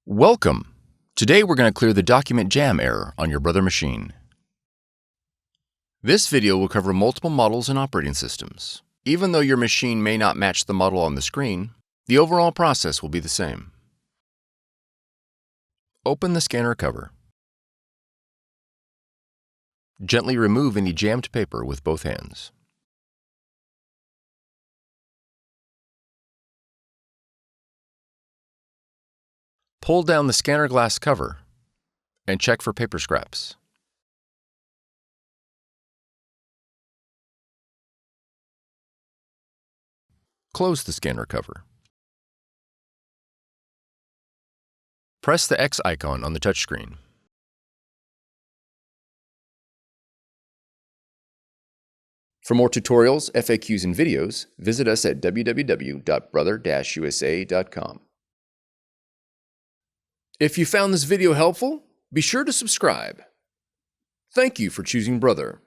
Welcome! Today we're going to clear the document jam error on your Brother machine. This video will cover multiple models and operating systems. Even though your machine may not match the model on the screen, the overall process will be the same. Open the scanner cover. Gently remove any jammed paper with both hands. Pull down the scanner glass cover and check for paper scraps. Close the scanner cover. Press the X icon on the touchscreen. For more tutorials, FAQs, and videos, visit us at www.brother-usa.com. If you found this video helpful, be sure to subscribe. Thank you for choosing Brother.